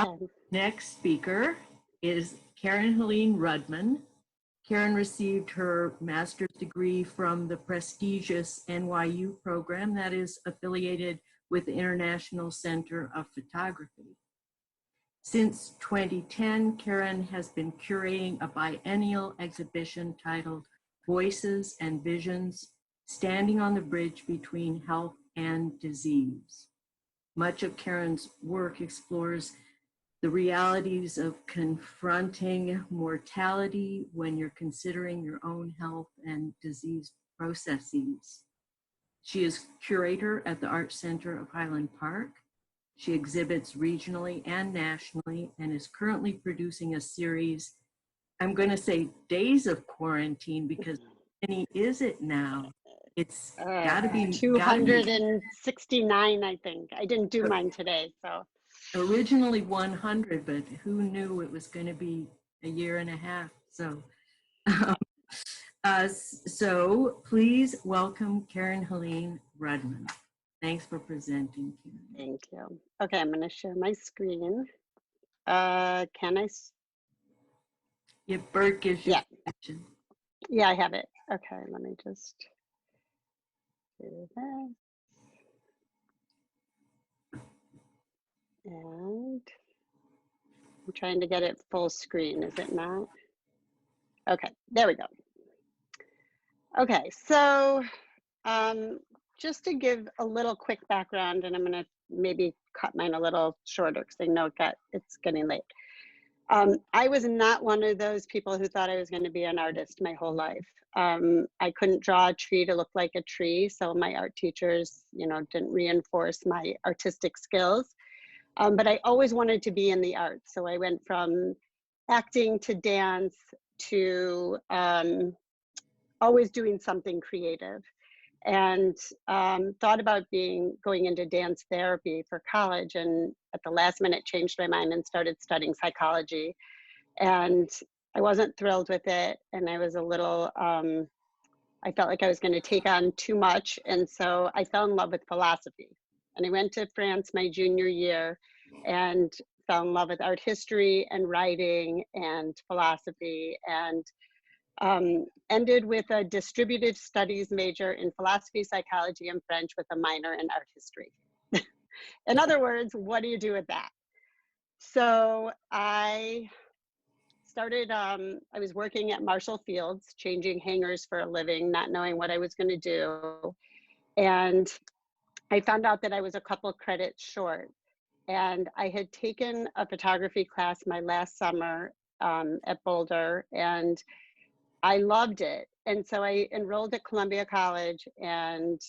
Our next speaker is Caren Helene Rudman. Caren received her master's degree from the prestigious NYU program that is affiliated with the International Center of Photography. Since 2010, Caren has been curating a biennial exhibition titled Voices and Visions, Standing on the Bridge Between Health and Disease. Much of Caren's work explores the realities of confronting mortality when you're considering your own health and disease processes. She is curator at the Art Center of Highland Park. She exhibits regionally and nationally and is currently producing a series, I'm going to say Days of Quarantine, because how many is it now? It's got to be 269, I think. I didn't do mine today, so. Originally 100, but who knew it was going to be a year and a half? So, so please welcome Caren Helene Rudman. Thanks for presenting, Caren. Thank you. Okay, I'm going to share my screen. Can I? If Bert gives you permission. Yeah, I have it. Okay, let me just do that. And I'm trying to get it full screen, is it not? Okay, there we go. Okay, so just to give a little quick background, and I'm going to maybe cut mine a little shorter because I know it's getting late. I was not one of those people who thought I was going to be an artist my whole life. I couldn't draw a tree to look like a tree, so my art teachers, didn't reinforce my artistic skills. But I always wanted to be in the arts, so I went from acting to dance to always doing something creative, and thought about going into dance therapy for college, and at the last minute changed my mind and started studying psychology. And I wasn't thrilled with it, and I was a little, I felt like I was going to take on too much, and so I fell in love with philosophy. And I went to France my junior year and fell in love with art history and writing and philosophy, and ended with a distributive studies major in philosophy, psychology, and French with a minor in art history. In other words, what do you do with that? So I started, I was working at Marshall Fields, changing hangers for a living, not knowing what I was going to do. And I found out that I was a couple credits short. And I had taken a photography class my last summer at Boulder, and I loved it. And so I enrolled at Columbia College and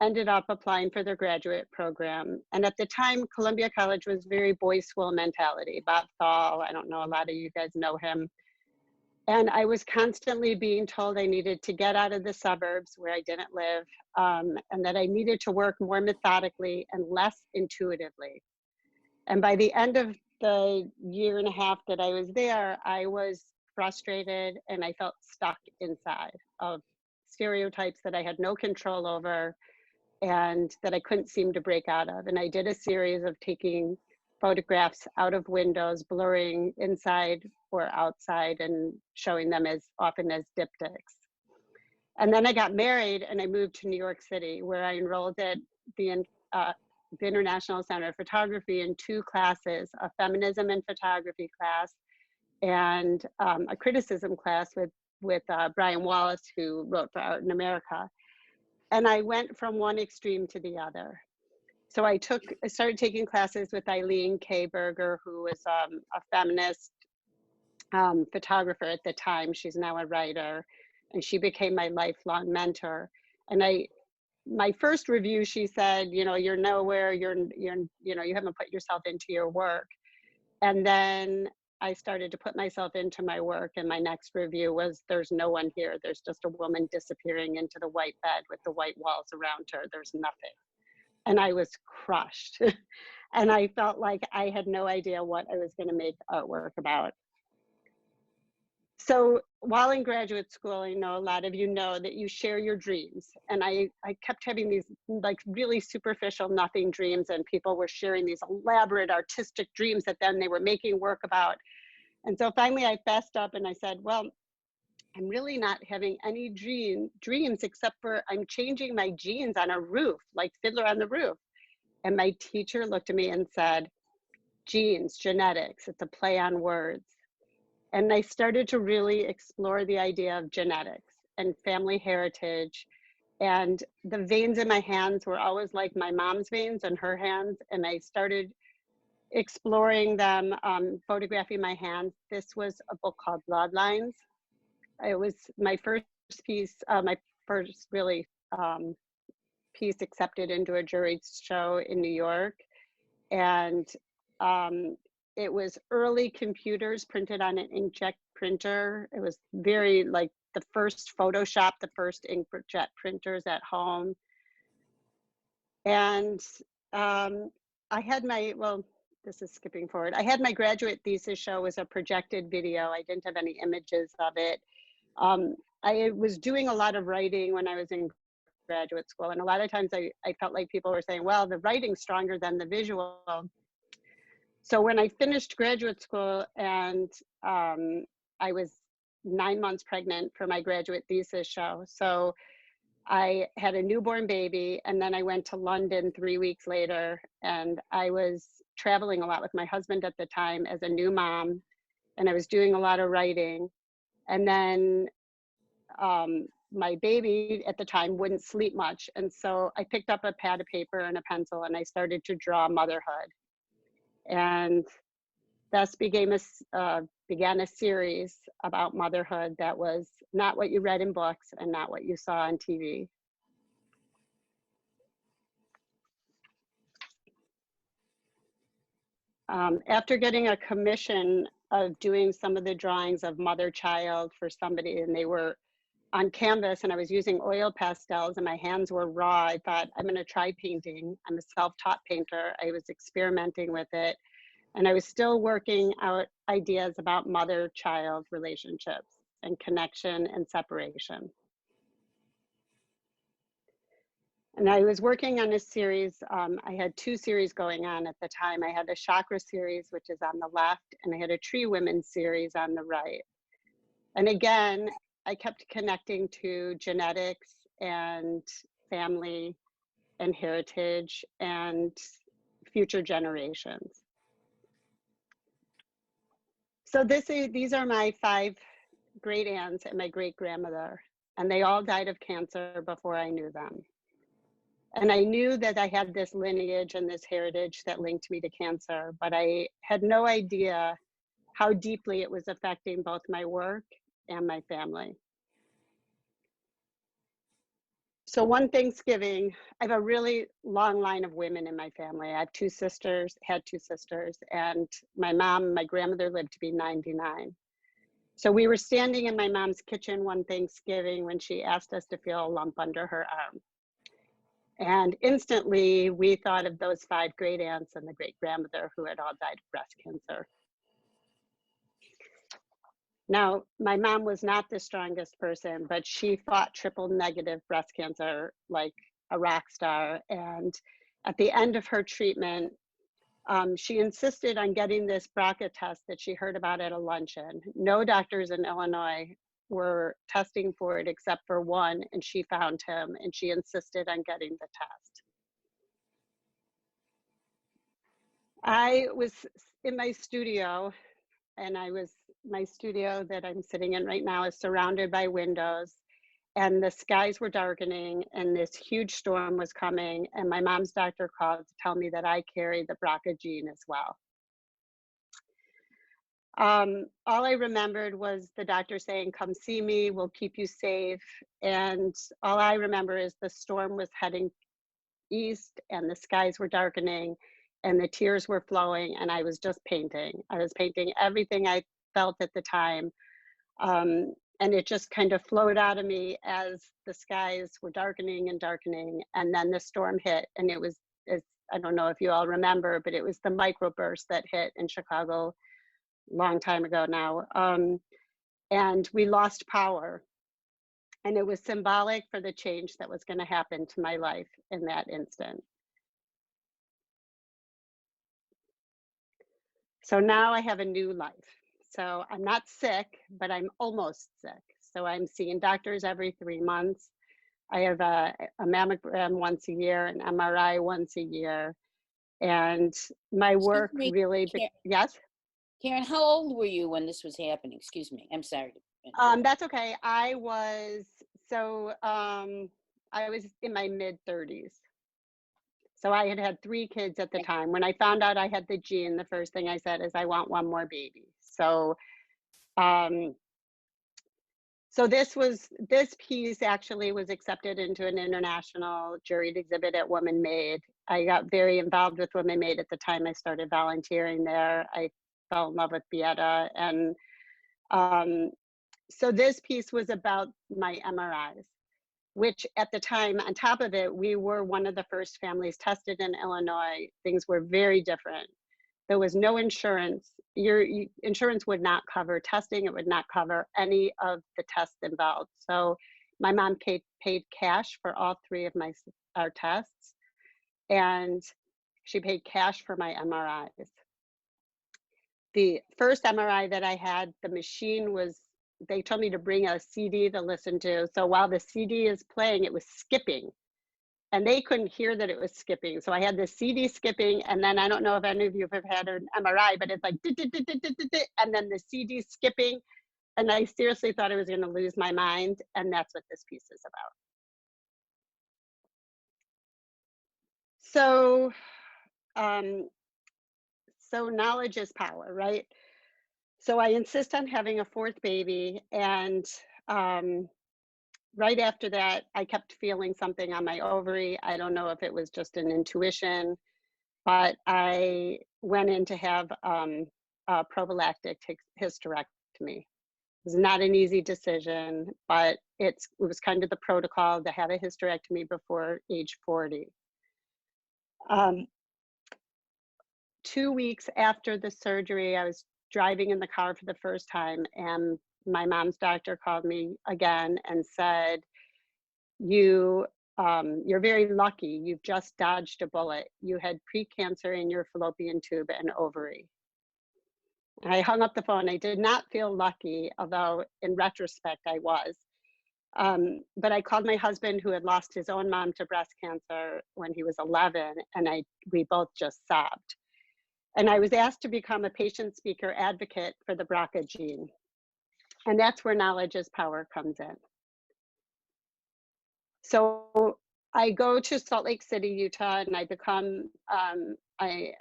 ended up applying for their graduate program. And at the time, Columbia College was very boys' school mentality. Bob Thal, I don't know, a lot of you guys know him. And I was constantly being told I needed to get out of the suburbs where I didn't live, and that I needed to work more methodically and less intuitively. And by the end of the year and a half that I was there, I was frustrated and I felt stuck inside of stereotypes that I had no control over and that I couldn't seem to break out of. And I did a series of taking photographs out of windows, blurring inside or outside and showing them as often as diptychs. And then I got married and I moved to New York City, where I enrolled at the International Center of Photography in 2 classes, a feminism and photography class and a criticism class with Brian Wallace, who wrote for Art in America. And I went from one extreme to the other. So I started taking classes with Eileen K. Berger, who was a feminist photographer at the time. She's now a writer, and she became my lifelong mentor. And my first review, she said, you're nowhere, you haven't put yourself into your work. And then I started to put myself into my work, and my next review was, there's no one here. There's just a woman disappearing into the white bed with the white walls around her. There's nothing. And I was crushed. And I felt like I had no idea what I was going to make artwork about. So while in graduate school, I know a lot of you know that you share your dreams. And I kept having these like really superficial nothing dreams, and people were sharing these elaborate artistic dreams that then they were making work about. And so finally I fessed up and I said, well, I'm really not having any dreams except for I'm changing my genes on a roof, like Fiddler on the Roof. And my teacher looked at me and said, genes, genetics, it's a play on words. And I started to really explore the idea of genetics and family heritage. And the veins in my hands were always like my mom's veins in her hands. And I started exploring them, photographing my hands. This was a book called Bloodlines. It was my first piece, my first really piece accepted into a jury show in New York. And it was early computers printed on an inkjet printer. It was very like the first Photoshop, the first inkjet printers at home. And I had my, well, this is skipping forward. I had my graduate thesis show as a projected video. I didn't have any images of it. I was doing a lot of writing when I was in graduate school. And a lot of times I felt like people were saying, well, the writing's stronger than the visual. So when I finished graduate school and I was 9 months pregnant for my graduate thesis show. So I had a newborn baby, and then I went to London 3 weeks later, and I was traveling a lot with my husband at the time as a new mom, and I was doing a lot of writing. And then my baby at the time wouldn't sleep much. And so I picked up a pad of paper and a pencil, and I started to draw motherhood. And thus began a series about motherhood that was not what you read in books and not what you saw on TV. After getting a commission of doing some of the drawings of mother-child for somebody, and they were on canvas, and I was using oil pastels and my hands were raw, I thought, I'm going to try painting. I'm a self-taught painter. I was experimenting with it. And I was still working out ideas about mother-child relationships and connection and separation. And I was working on a series. I had 2 series going on at the time. I had a chakra series, which is on the left, and I had a tree women series on the right. And again, I kept connecting to genetics and family and heritage and future generations. So these are my 5 great aunts and my great grandmother, and they all died of cancer before I knew them. And I knew that I had this lineage and this heritage that linked me to cancer, but I had no idea how deeply it was affecting both my work and my family. So one Thanksgiving, I have a really long line of women in my family. I have 2 sisters, had 2 sisters, and my mom, my grandmother lived to be 99. So we were standing in my mom's kitchen one Thanksgiving when she asked us to feel a lump under her arm. And instantly we thought of those 5 great aunts and the great grandmother who had all died of breast cancer. Now, my mom was not the strongest person, but she fought triple negative breast cancer like a rock star. And at the end of her treatment, she insisted on getting this BRCA test that she heard about at a luncheon. No doctors in Illinois were testing for it except for one, and she found him, and she insisted on getting the test. I was in my studio, and my studio that I'm sitting in right now is surrounded by windows, and the skies were darkening, and this huge storm was coming, and my mom's doctor called to tell me that I carry the BRCA gene as well. All I remembered was the doctor saying, come see me, we'll keep you safe. And all I remember is the storm was heading east and the skies were darkening and the tears were flowing, and I was just painting. I was painting everything I felt at the time. And it just kind of flowed out of me as the skies were darkening and darkening. And then the storm hit, and I don't know if you all remember, but it was the microburst that hit in Chicago long time ago now. and we lost power. And it was symbolic for the change that was going to happen to my life in that instant. So now I have a new life. So I'm not sick, but I'm almost sick. So I'm seeing doctors every 3 months. I have a mammogram once a year, an MRI once a year. And my work Excuse me, really, yes? Caren, how old were you when this was happening? Excuse me. I'm sorry. That's okay. I was in my mid 30s. So I had 3 kids at the time. When I found out I had the gene, the first thing I said is I want one more baby. So so this piece actually was accepted into an international juried exhibit at Woman Made. I got very involved with Woman Made at the time I started volunteering there. I fell in love with Beata, and so this piece was about my MRIs, which at the time, on top of it, we were one of the first families tested in Illinois. Things were very different. There was no insurance. Your insurance would not cover testing. It would not cover any of the tests involved. So my mom paid cash for all 3 of our tests, and she paid cash for my MRIs. The first MRI that I had, the machine was, they told me to bring a CD to listen to. So while the CD is playing, it was skipping. And they couldn't hear that it was skipping. So I had the CD skipping, and then I don't know if any of you have had an MRI, but it's like, and then the CD skipping. And I seriously thought I was going to lose my mind. And that's what this piece is about. So, so knowledge is power, right? So I insist on having a 4th baby, and right after that, I kept feeling something on my ovary. I don't know if it was just an intuition, but I went in to have a prophylactic hysterectomy. It was not an easy decision, but it was kind of the protocol to have a hysterectomy before age 40. 2 weeks after the surgery, I was driving in the car for the first time, and my mom's doctor called me again and said, you're very lucky. You've just dodged a bullet. You had precancer in your fallopian tube and ovary. And I hung up the phone. I did not feel lucky, although in retrospect I was. But I called my husband, who had lost his own mom to breast cancer when he was 11, and we both just sobbed. And I was asked to become a patient speaker advocate for the BRCA gene. And that's where knowledge is power comes in. So I go to Salt Lake City, Utah, and I become, I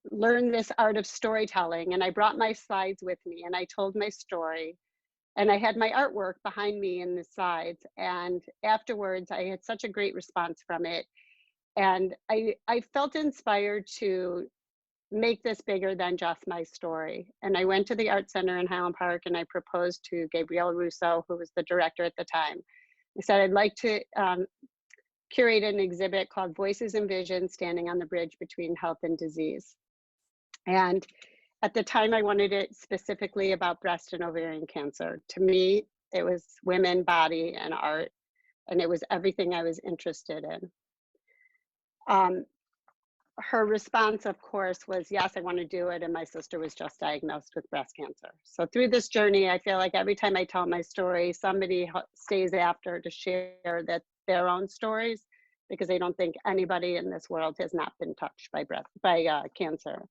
learned this art of storytelling, and I brought my slides with me, and I told my story, and I had my artwork behind me in the slides. And afterwards, I had such a great response from it. And I felt inspired to make this bigger than just my story. And I went to the Art Center in Highland Park, and I proposed to Gabrielle Russo, who was the director at the time. I said, I'd like to curate an exhibit called Voices and Visions, Standing on the Bridge Between Health and Disease. And at the time, I wanted it specifically about breast and ovarian cancer. To me, it was women, body, and art, and it was everything I was interested in. Her response, of course, was, yes, I want to do it. And my sister was just diagnosed with breast cancer. So through this journey, I feel like every time I tell my story, somebody stays after to share their own stories, because they don't think anybody in this world has not been touched by cancer.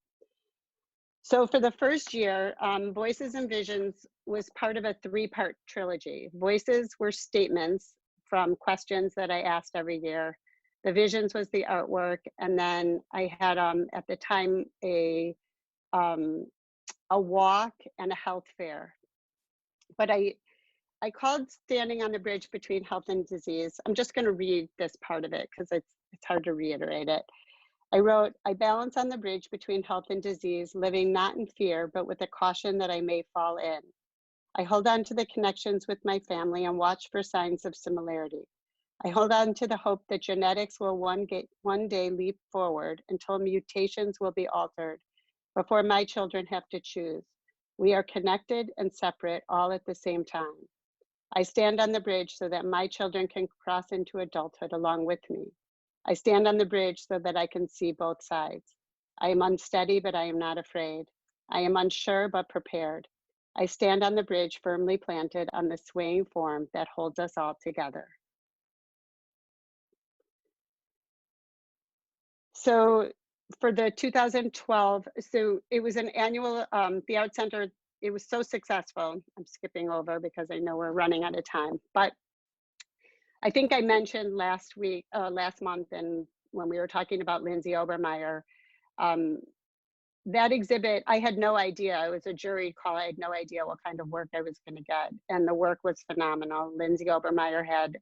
So for the first year, Voices and Visions was part of a 3-part trilogy. Voices were statements from questions that I asked every year. The visions was the artwork, and then I had at the time a walk and a health fair. But I called Standing on the Bridge Between Health and Disease. I'm just going to read this part of it because it's hard to reiterate it. I wrote, I balance on the bridge between health and disease, living not in fear, but with a caution that I may fall in. I hold on to the connections with my family and watch for signs of similarity. I hold on to the hope that genetics will one day leap forward until mutations will be altered before my children have to choose. We are connected and separate all at the same time. I stand on the bridge so that my children can cross into adulthood along with me. I stand on the bridge so that I can see both sides. I am unsteady, but I am not afraid. I am unsure, but prepared. I stand on the bridge firmly planted on the swaying form that holds us all together. So for the 2012, so it was an annual, the Art Center, it was so successful. I'm skipping over because I know we're running out of time, but I think I mentioned last month, and when we were talking about Lindsay Obermeyer, that exhibit, I had no idea. It was a jury call. I had no idea what kind of work I was going to get. And the work was phenomenal. Lindsay Obermeyer had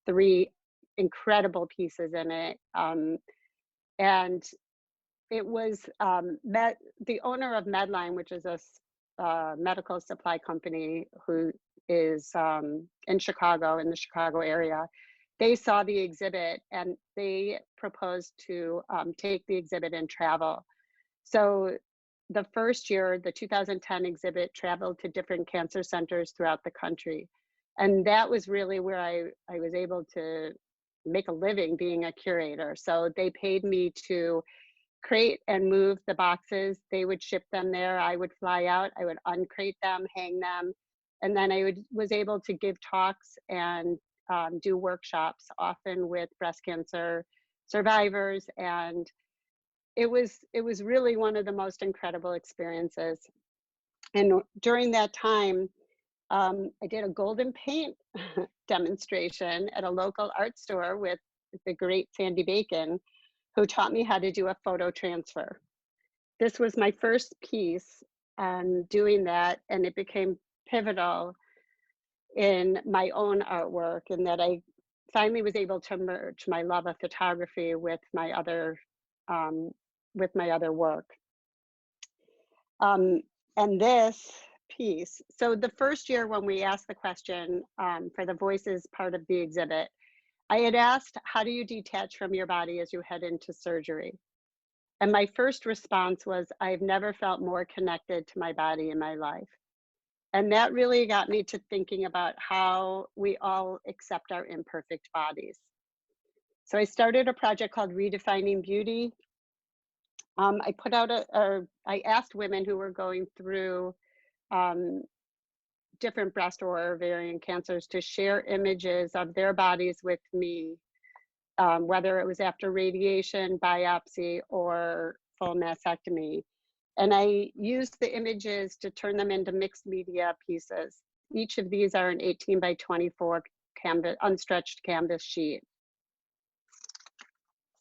3 incredible pieces in it. And it was the owner of Medline, which is a medical supply company who is in Chicago, in the Chicago area. They saw the exhibit and they proposed to take the exhibit and travel. So the first year, the 2010 exhibit traveled to different cancer centers throughout the country. And that was really where I was able to make a living being a curator. So they paid me to crate and move the boxes. They would ship them there. I would fly out. I would uncrate them, hang them. And then I was able to give talks and do workshops, often with breast cancer survivors. And it was really one of the most incredible experiences. And during that time, I did a golden paint demonstration at a local art store with the great Sandy Bacon, who taught me how to do a photo transfer. This was my first piece doing that, and it became pivotal in my own artwork, in that I finally was able to merge my love of photography with my other work. And this piece, so the first year when we asked the question for the voices part of the exhibit, I had asked, how do you detach from your body as you head into surgery? And my first response was, I've never felt more connected to my body in my life. And that really got me to thinking about how we all accept our imperfect bodies. So I started a project called Redefining Beauty. I put out I asked women who were going through different breast or ovarian cancers to share images of their bodies with me, whether it was after radiation, biopsy, or full mastectomy. And I used the images to turn them into mixed media pieces. Each of these are an 18 by 24 canvas, unstretched canvas sheet.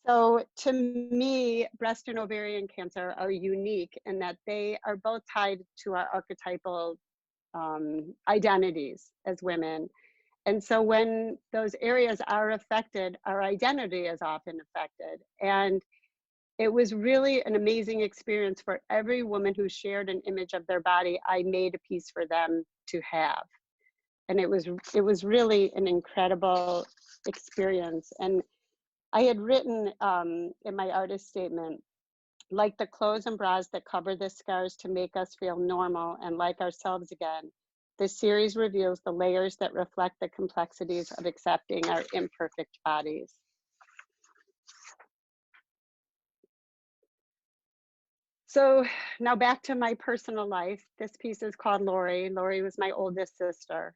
So to me, breast and ovarian cancer are unique in that they are both tied to our archetypal identities as women. And so when those areas are affected, our identity is often affected. And it was really an amazing experience for every woman who shared an image of their body. I made a piece for them to have. And it was really an incredible experience. And I had written in my artist statement, like the clothes and bras that cover the scars to make us feel normal and like ourselves again, this series reveals the layers that reflect the complexities of accepting our imperfect bodies. So now back to my personal life. This piece is called Lori. Lori was my oldest sister.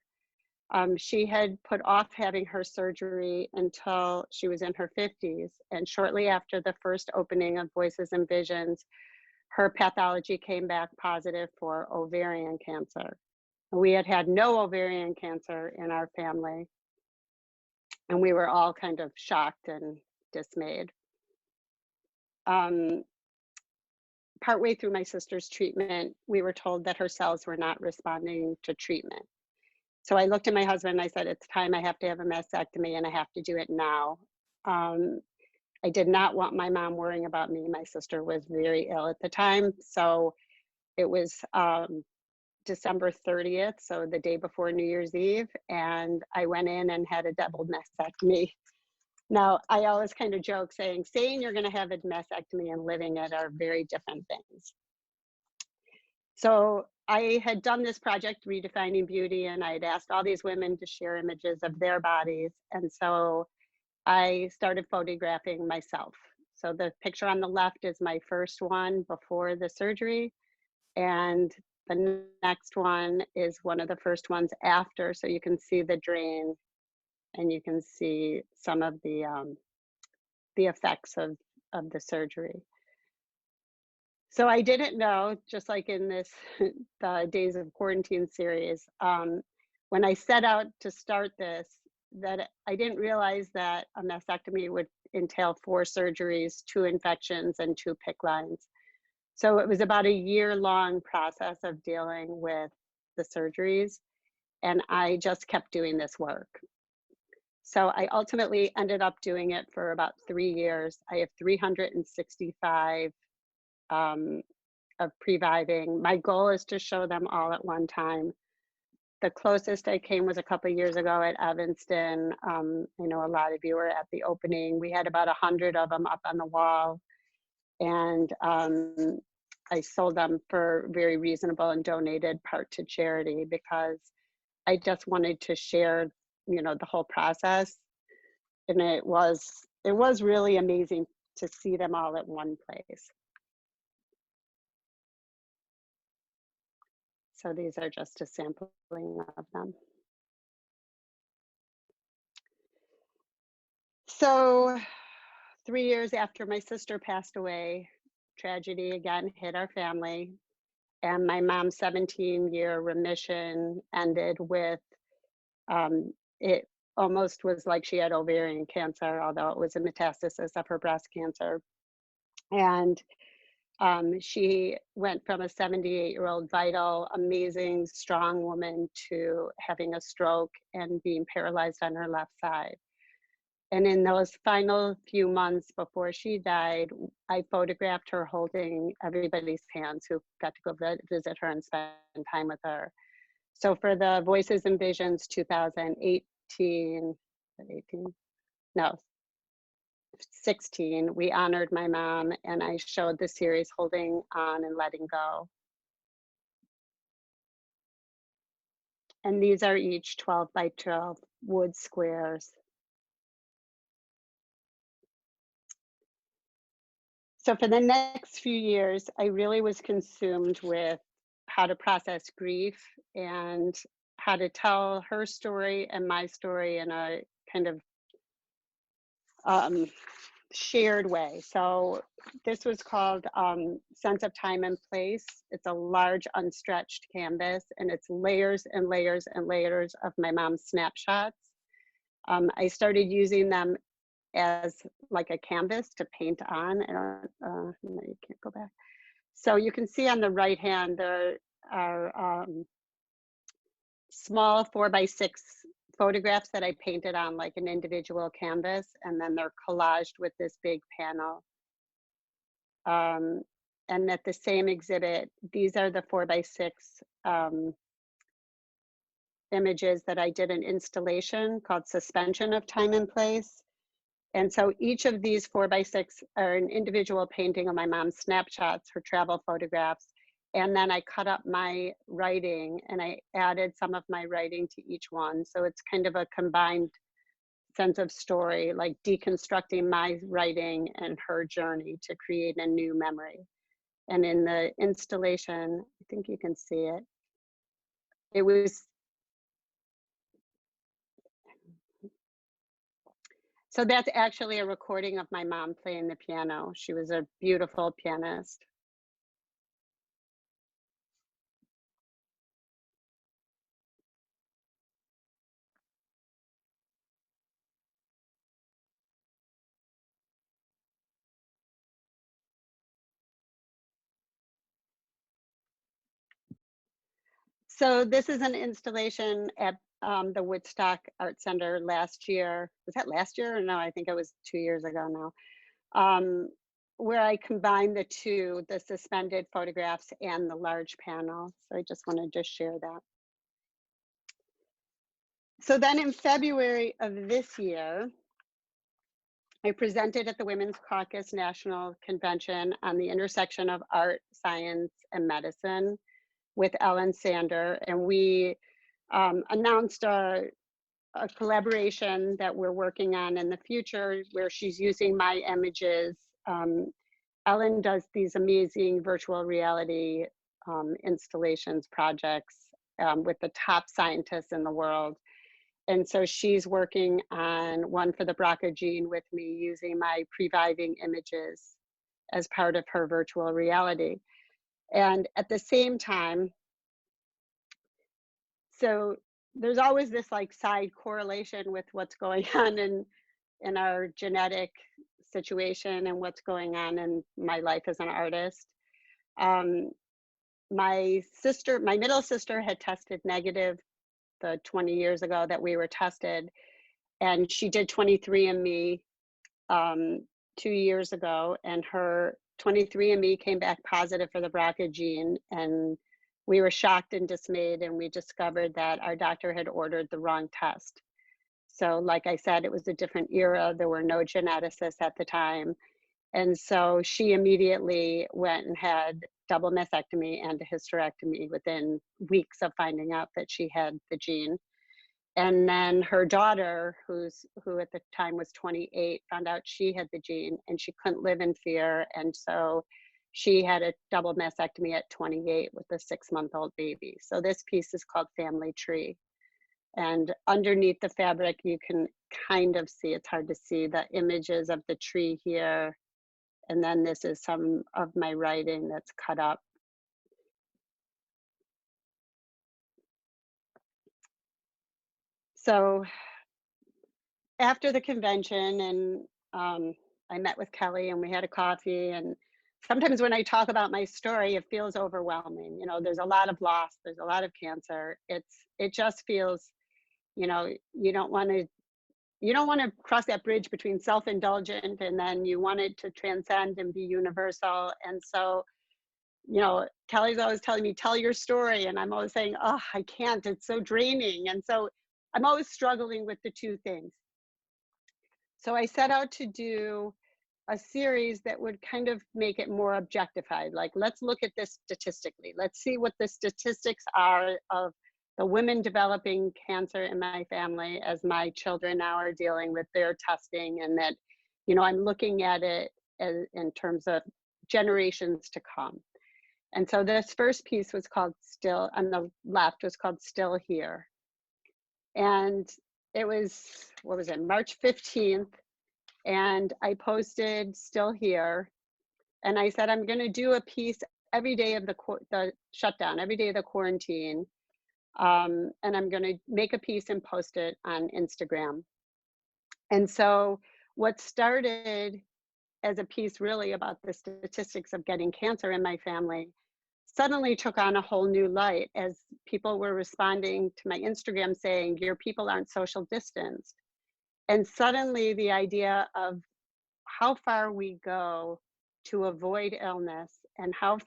She had put off having her surgery until she was in her 50s. And shortly after the first opening of Voices and Visions, her pathology came back positive for ovarian cancer. We had had no ovarian cancer in our family. And we were all kind of shocked and dismayed. Partway through my sister's treatment, we were told that her cells were not responding to treatment. So I looked at my husband and I said, it's time, I have to have a mastectomy and I have to do it now. I did not want my mom worrying about me. My sister was very ill at the time. So it was December 30th, so the day before New Year's Eve, and I went in and had a double mastectomy. Now, I always kind of joke saying you're going to have a mastectomy and living it are very different things. So I had done this project, Redefining Beauty, and I had asked all these women to share images of their bodies. And so I started photographing myself. So the picture on the left is my first one before the surgery. And the next one is one of the first ones after. So you can see the drain and you can see some of the effects of the surgery. So I didn't know, just like in this the Days of Quarantine series, when I set out to start this, that I didn't realize that a mastectomy would entail 4 surgeries, 2 infections, and 2 PICC lines. So it was about a year-long process of dealing with the surgeries, and I just kept doing this work. So I ultimately ended up doing it for about 3 years. I have 365 of Previving. My goal is to show them all at one time. The closest I came was a couple of years ago at Evanston. I know a lot of you were at the opening. We had about 100 of them up on the wall, and I sold them for very reasonable and donated part to charity because I just wanted to share, the whole process. And it was really amazing to see them all at one place. So these are just a sampling of them. So 3 years after my sister passed away, tragedy again hit our family. And my mom's 17-year remission ended with, it almost was like she had ovarian cancer, although it was a metastasis of her breast cancer. And she went from a 78-year-old vital, amazing, strong woman to having a stroke and being paralyzed on her left side. And in those final few months before she died, I photographed her holding everybody's hands who got to go visit her and spend time with her. So for the Voices and Visions 2018, 16, we honored my mom, and I showed the series Holding On and Letting Go. And these are each 12 by 12 wood squares. So for the next few years, I really was consumed with how to process grief and how to tell her story and my story in a kind of shared way. So this was called Sense of Time and Place. It's a large unstretched canvas, and it's layers and layers and layers of my mom's snapshots. I started using them as like a canvas to paint on. No, you can't go back. So you can see on the right hand, there are small 4x6 photographs that I painted on like an individual canvas, and then they're collaged with this big panel. And at the same exhibit, these are the 4x6 images that I did an installation called Suspension of Time and Place. And so each of these 4x6 are an individual painting of my mom's snapshots, her travel photographs. And then I cut up my writing and I added some of my writing to each one. So it's kind of a combined sense of story, like deconstructing my writing and her journey to create a new memory. And in the installation, I think you can see it. It was, so that's actually a recording of my mom playing the piano. She was a beautiful pianist. So this is an installation at the Woodstock Art Center last year. Was that last year? Or no, I think it was 2 years ago now. Where I combined the two, the suspended photographs and the large panel. So I just wanted to share that. So then in February of this year, I presented at the Women's Caucus National Convention on the intersection of art, science, and medicine. with Ellen Sander, and we announced a collaboration that we're working on in the future where she's using my images. Ellen does these amazing virtual reality installations projects with the top scientists in the world. And so she's working on one for the BRCA gene with me using my Previving images as part of her virtual reality. And at the same time, so there's always this like side correlation with what's going on in our genetic situation and what's going on in my life as an artist. My middle sister had tested negative the 20 years ago that we were tested, and she did 23andMe 2 years ago, and her 23andMe came back positive for the BRCA gene, and we were shocked and dismayed, and we discovered that our doctor had ordered the wrong test. So like I said, it was a different era. There were no geneticists at the time. And so she immediately went and had double mastectomy and a hysterectomy within weeks of finding out that she had the gene. And then her daughter, who at the time was 28, found out she had the gene, and she couldn't live in fear. And so she had a double mastectomy at 28 with a 6-month-old baby. So this piece is called Family Tree. And underneath the fabric, you can kind of see, it's hard to see, the images of the tree here. And then this is some of my writing that's cut up. So after the convention, and I met with Kelly and we had a coffee, and sometimes when I talk about my story, it feels overwhelming. You know, there's a lot of loss, there's a lot of cancer. It just feels, you know, you don't want to cross that bridge between self-indulgent and then you want it to transcend and be universal. And so, you know, Kelly's always telling me, tell your story. And I'm always saying, oh, I can't, it's so draining. And so I'm always struggling with the two things. So I set out to do a series that would kind of make it more objectified. Like, let's look at this statistically. Let's see what the statistics are of the women developing cancer in my family as my children now are dealing with their testing, and that, you know, I'm looking at it as, in terms of generations to come. And so this first piece was called Still, on the left was called Still Here. And it was, what was it, March 15th. And I posted Still Here. And I said, I'm going to do a piece every day of the shutdown, every day of the quarantine. And I'm going to make a piece and post it on Instagram. And so what started as a piece really about the statistics of getting cancer in my family suddenly took on a whole new light as people were responding to my Instagram saying, your people aren't social distanced. And suddenly the idea of how far we go to avoid illness, and how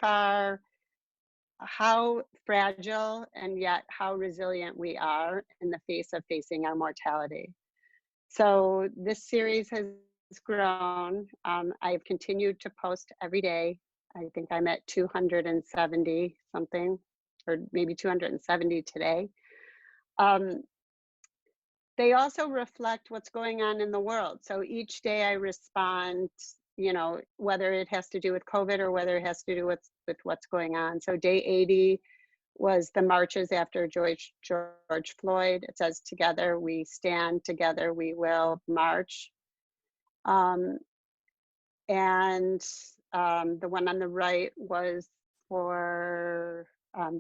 fragile and yet how resilient we are in the face of facing our mortality. So this series has grown. I've continued to post every day. I think I'm at 270 something, or maybe 270 today. They also reflect what's going on in the world. So each day I respond, you know, whether it has to do with COVID or whether it has to do with what's going on. So day 80 was the marches after George Floyd. It says, together we stand, together we will march. And the one on the right was for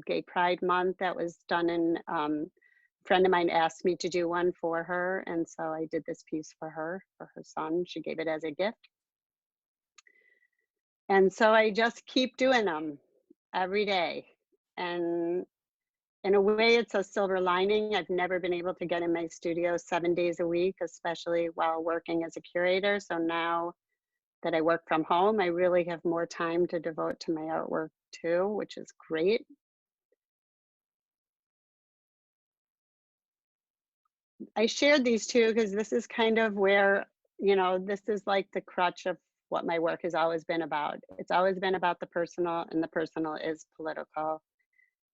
Gay Pride Month. That was done in, a friend of mine asked me to do one for her. And so I did this piece for her son. She gave it as a gift. And so I just keep doing them every day. And in a way, it's a silver lining. I've never been able to get in my studio 7 days a week, especially while working as a curator. So now that I work from home, I really have more time to devote to my artwork too, which is great. I shared these two because this is kind of where, you know, this is like the crutch of what my work has always been about. It's always been about the personal, and the personal is political.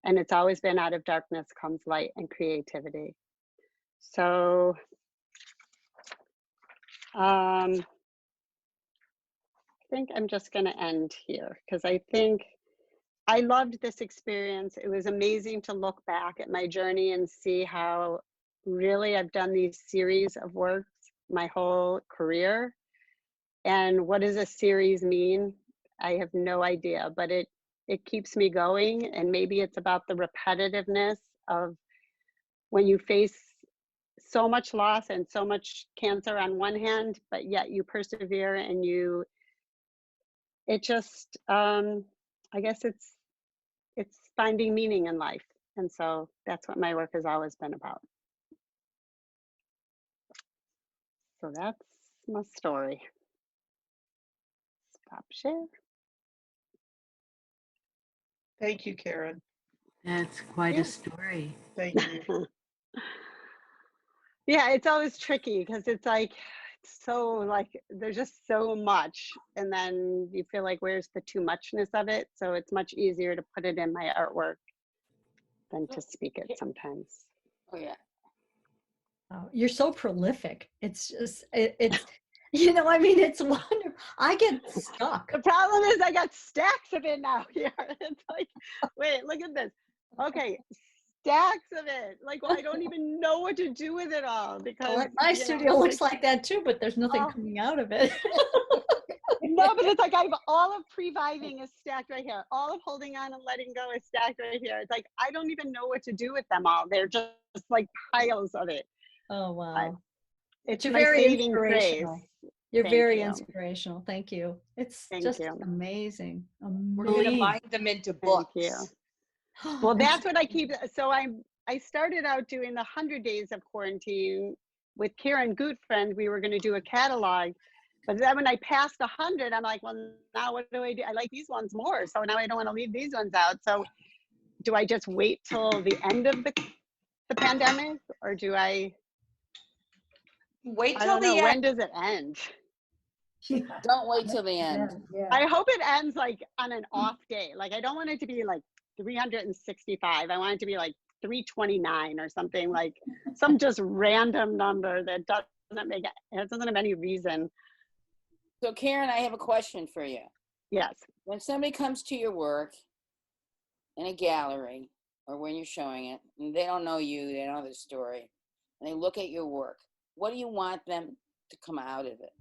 And it's always been out of darkness comes light and creativity. So I think I'm just going to end here because I think I loved this experience. It was amazing to look back at my journey and see how really I've done these series of works my whole career. And what does a series mean? I have no idea, but it keeps me going. And maybe it's about the repetitiveness of when you face so much loss and so much cancer on one hand, but yet you persevere and it just, I guess it's finding meaning in life. And so that's what my work has always been about. So that's my story. Stop share. Thank you, Caren. That's quite Yeah. a story. Thank you. Yeah, it's always tricky because it's like, so like, there's just so much. And then you feel like, where's the too muchness of it? So it's much easier to put it in my artwork than to speak it sometimes. Oh, yeah. Oh, you're so prolific. It's just, it's, you know, I mean, it's wonderful. I get stuck. The problem is I got stacks of it now here. It's like, wait, look at this. Okay, stacks of it. Like, well, I don't even know what to do with it all because Well, my you know, studio it's looks like that too, but there's nothing Oh. coming out of it. no, but it's like I have all of Previving is stacked right here. All of Holding On and Letting Go is stacked right here. It's like I don't even know what to do with them all. They're just like piles of it. Oh, wow. It's You're my very saving grace. inspirational. You're Thank very you. inspirational. Thank you. It's Thank just you. amazing. We're going to Believe. bind them into Thank books. you. Well, that's what I keep. So I started out doing the 100 days of quarantine with Karen Gutfriend. We were going to do a catalog, but then when I passed 100, I'm like, well, now what do? I like these ones more. So now I don't want to leave these ones out. So do I just wait till the end of the pandemic, or do I? Wait I till don't know. the When end. does it end? Don't wait till the end. Yeah. I hope it ends like on an off day. Like I don't want it to be like 365. I want it to be like 329 or something, like some just random number that doesn't have any reason. So Karen, I have a question for you. Yes. When somebody comes to your work in a gallery or when you're showing it, and they don't know you, they don't know the story, and they look at your work, what do you want them to come out of it?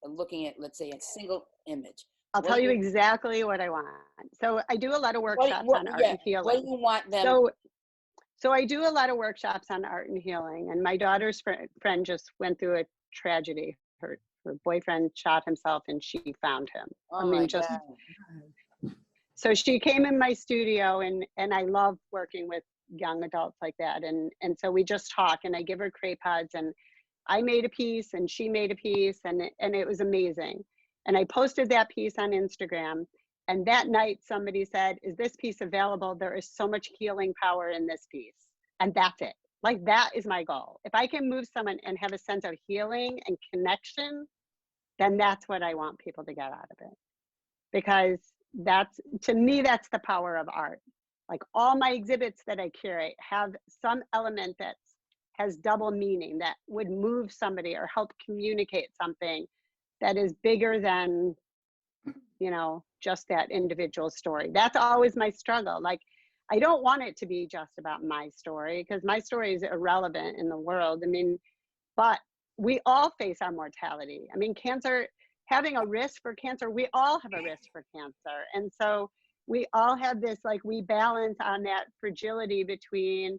Looking at, let's say, a single image. I'll What tell do you exactly what I want. So I do a lot of workshops on art and healing. What do you want them? So I do a lot of workshops on art and healing, and my daughter's friend just went through a tragedy. Her boyfriend shot himself and she found him. Oh my God. So she came in my studio, and I love working with young adults like that. And so we just talk, and I give her cray pods, and I made a piece and she made a piece, and it was amazing. And I posted that piece on Instagram. And that night somebody said, is this piece available? There is so much healing power in this piece. And that's it. Like, that is my goal. If I can move someone and have a sense of healing and connection, then that's what I want people to get out of it. Because that's, to me, that's the power of art. Like, all my exhibits that I curate have some element that has double meaning, that would move somebody or help communicate something that is bigger than, you know, just that individual story. That's always my struggle. Like, I don't want it to be just about my story, because my story is irrelevant in the world. I mean, but we all face our mortality. I mean, cancer, having a risk for cancer, we all have a risk for cancer. And so we all have this, like, we balance on that fragility between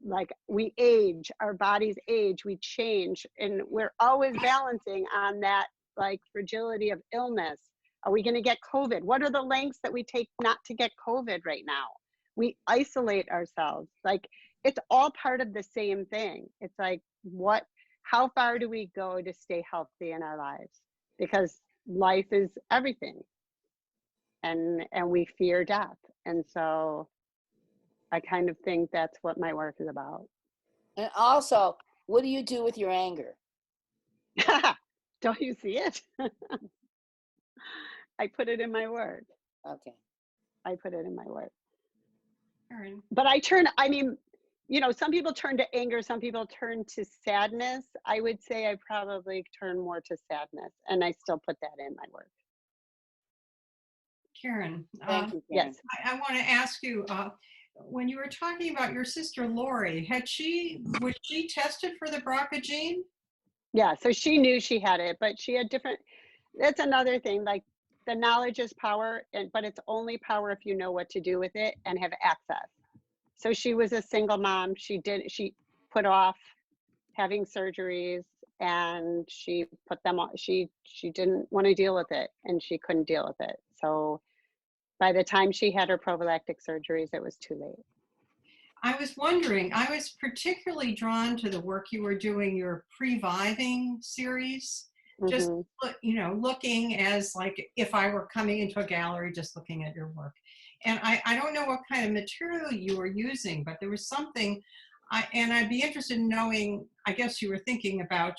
like, we age, our bodies age, we change, and we're always balancing on that, like, fragility of illness. Are we going to get COVID? What are the lengths that we take not to get COVID right now? We isolate ourselves. Like, it's all part of the same thing. It's like, how far do we go to stay healthy in our lives? Because life is everything, and we fear death. And so I kind of think that's what my work is about. And also, what do you do with your anger? Don't you see it? I put it in my work. Okay. I put it in my work. Karen. But I mean, you know, some people turn to anger, some people turn to sadness. I would say I probably turn more to sadness, and I still put that in my work. Karen, Thank you, Karen. Yes. I want to ask you, when you were talking about your sister Lori, was she tested for the BRCA gene? Yeah, so she knew she had it, but she had different, that's another thing, like the knowledge is power, but it's only power if you know what to do with it and have access. So she was a single mom. She put off having surgeries, and she put them on. She didn't want to deal with it, and she couldn't deal with it. So by the time she had her prophylactic surgeries, it was too late. I was wondering, I was particularly drawn to the work you were doing, your Previving series. Just, you know, looking as like if I were coming into a gallery, just looking at your work. And I don't know what kind of material you were using, but there was something, and I'd be interested in knowing, I guess you were thinking about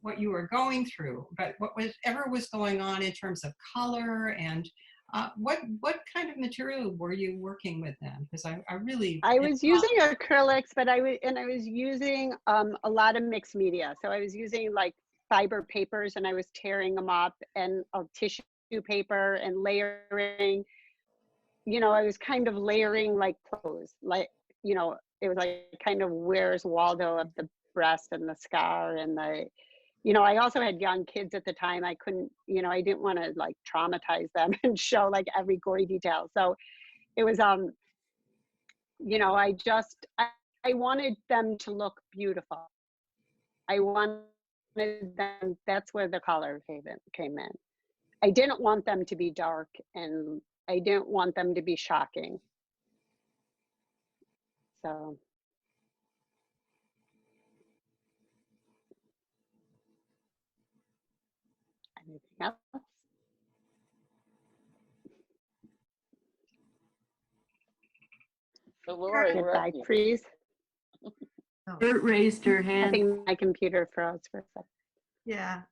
what you were going through, but whatever was going on in terms of color and what kind of material were you working with then? Because I was using acrylics, but I was using a lot of mixed media. So I was using like fiber papers, and I was tearing them up, and tissue paper, and layering. You know, I was kind of layering like clothes, like, you know, it was like kind of Where's Waldo of the breast and the scar and the, you know, I also had young kids at the time. I couldn't, you know, I didn't want to like traumatize them and show like every gory detail. So it was, you know, I wanted them to look beautiful. I wanted them, that's where the color came in. I didn't want them to be dark, and I didn't want them to be shocking. So. Anything else? So Lori, Did where are I you? freeze? Bert raised her I hand. think my computer froze for a second. Yeah,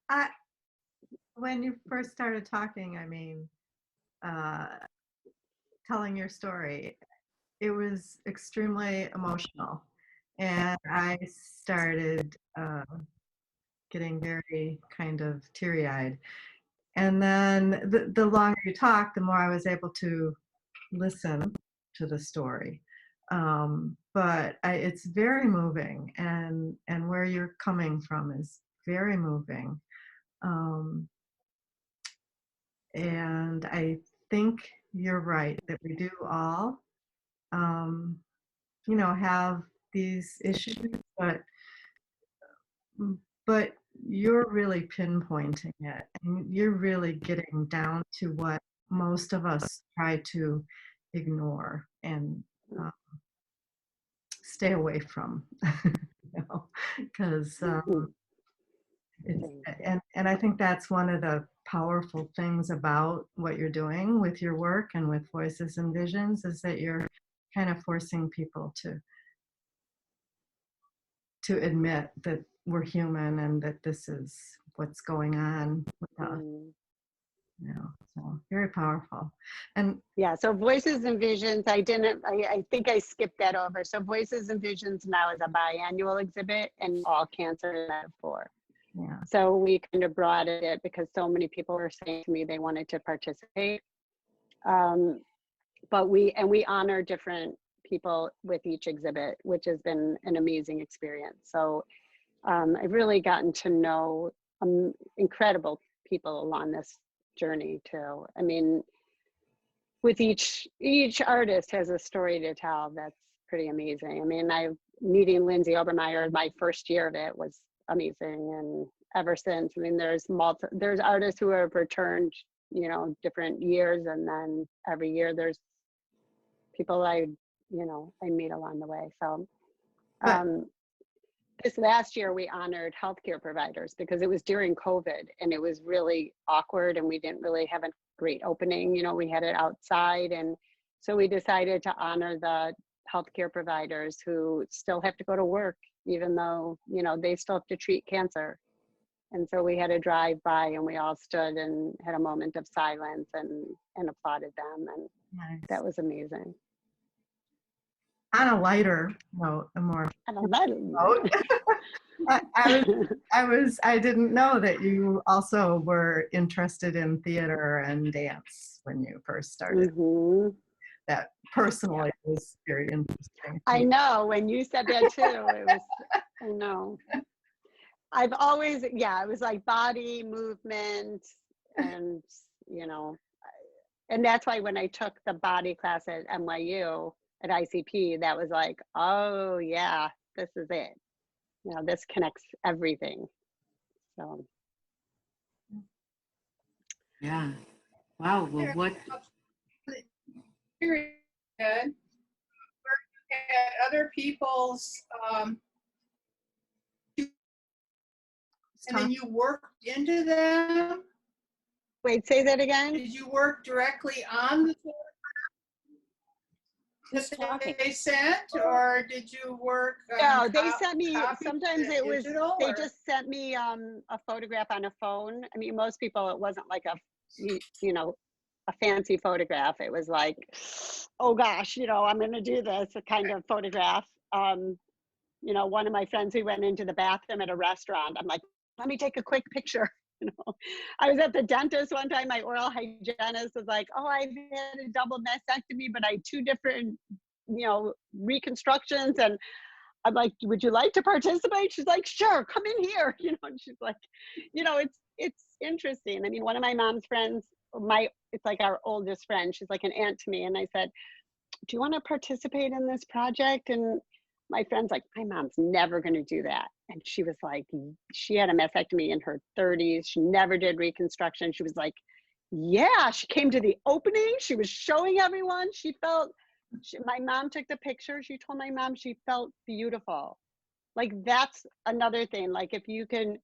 when you first started talking, I mean, telling your story, it was extremely emotional, and I started getting very kind of teary-eyed. And then the longer you talked, the more I was able to listen to the story. But it's very moving, and where you're coming from is very moving. And I think you're right that we do all, you know, have these issues, but you're really pinpointing it, and you're really getting down to what most of us try to ignore and stay away from, you know, because and I think that's one of the powerful things about what you're doing with your work and with Voices and Visions, is that you're kind of forcing people to admit that we're human and that this is what's going on with us. You know, so very powerful. And yeah, so Voices and Visions, I think I skipped that over. So Voices and Visions now is a biannual exhibit, and all cancer metaphor. yeah, So we kind of broadened it because so many people were saying to me they wanted to participate. But we honor different people with each exhibit, which has been an amazing experience. So I've really gotten to know incredible people along this journey too. I mean, with each artist has a story to tell that's pretty amazing. I mean, meeting Lindsay Obermeyer, my first year of it was amazing, and ever since, I mean, there's artists who have returned, you know, different years, and then every year there's people I meet along the way. So this last year we honored healthcare providers because it was during COVID, and it was really awkward, and we didn't really have a great opening. You know, we had it outside, and so we decided to honor the healthcare providers who still have to go to work, even though, you know, they still have to treat cancer. And so we had a drive by, and we all stood and had a moment of silence and applauded them, and nice. that was amazing. On a lighter note, a more I don't know. note, I didn't know that you also were interested in theater and dance when you first started. Mhm. That personally was very interesting. I know, when you said that too, it was, I know. I've always, yeah, it was like body movement and, you know, and that's why when I took the body class at NYU at ICP, that was like, oh yeah, this is it. You know, this connects everything. So, Yeah. Wow. Well, what? Period. Where you had other people's, and then you worked into them. wait, say that again? Did you work directly on the Who's that talking? they sent, or did you work No, on they sent me, copy sometimes to it was, digital, they or? just sent me a photograph on a phone. I mean, most people, it wasn't like a, you know, a fancy photograph. It was like, oh gosh, you know, I'm going to do this kind of photograph. You know, one of my friends, we went into the bathroom at a restaurant. I'm like, let me take a quick picture. You know, I was at the dentist one time. My oral hygienist was like, oh, I've had a double mastectomy, but I had 2 different, you know, reconstructions. And I'm like, would you like to participate? She's like, sure, come in here. You know, and she's like, you know, it's interesting. I mean, one of my mom's friends, it's like our oldest friend. She's like an aunt to me. And I said, do you want to participate in this project? And my friend's like, my mom's never going to do that. And she was like, she had a mastectomy in her 30s. She never did reconstruction. She was like, yeah, she came to the opening. She was showing everyone. She felt, my mom took the picture. She told my mom she felt beautiful. Like, that's another thing. Like, if you can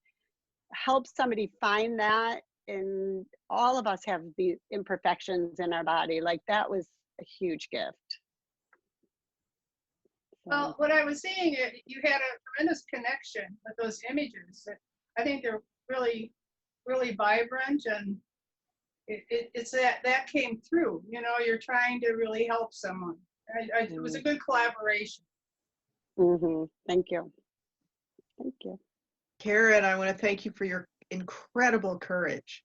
help somebody find that, and all of us have the imperfections in our body, like, that was a huge gift. Well, what I was seeing, you had a tremendous connection with those images. I think they're really, really vibrant, and it's that came through. You know, you're trying to really help someone. It was a good collaboration. Mm-hmm. Thank you. Thank you. Caren, I want to thank you for your incredible courage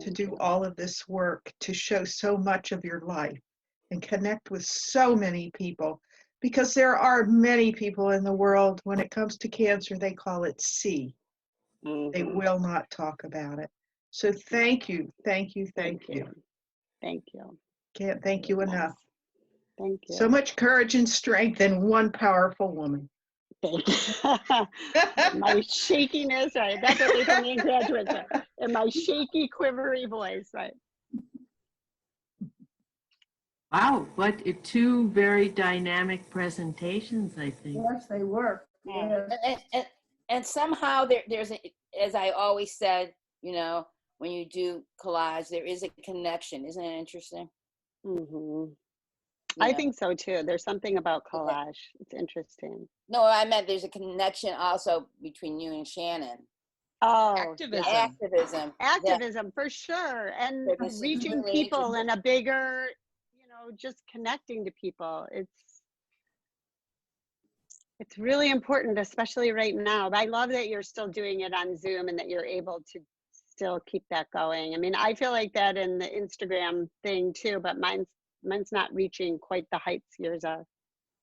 to Thank do you. all of this work, to show so much of your life and connect with so many people, because there are many people in the world, when it comes to cancer, they call it C. They will not talk about it. So thank you, thank you, thank you. Thank you. Can't thank you enough. Thank you. So much courage and strength in one powerful woman. Thank you. My shakiness, right? That's what they told me in graduate school. And my shaky, quivery voice, right? Wow. What 2 very dynamic presentations, I think. Yes, they were. Yeah. Yes. And somehow there's as I always said, you know, when you do collage, there is a connection. Isn't it interesting? Mm-hmm. You I know? think so too. There's something about collage. It's interesting. No, I meant there's a connection also between you and Shannon. Oh, Activism. yeah. Activism. Activism for sure. And that this is reaching really people in a bigger, you know, just connecting to people. It's really important, especially right now. But I love that you're still doing it on Zoom and that you're able to still keep that going. I mean, I feel like that in the Instagram thing too, but mine's not reaching quite the heights yours are.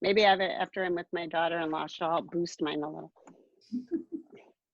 Maybe after I'm with my daughter-in-law, she'll help boost mine a little.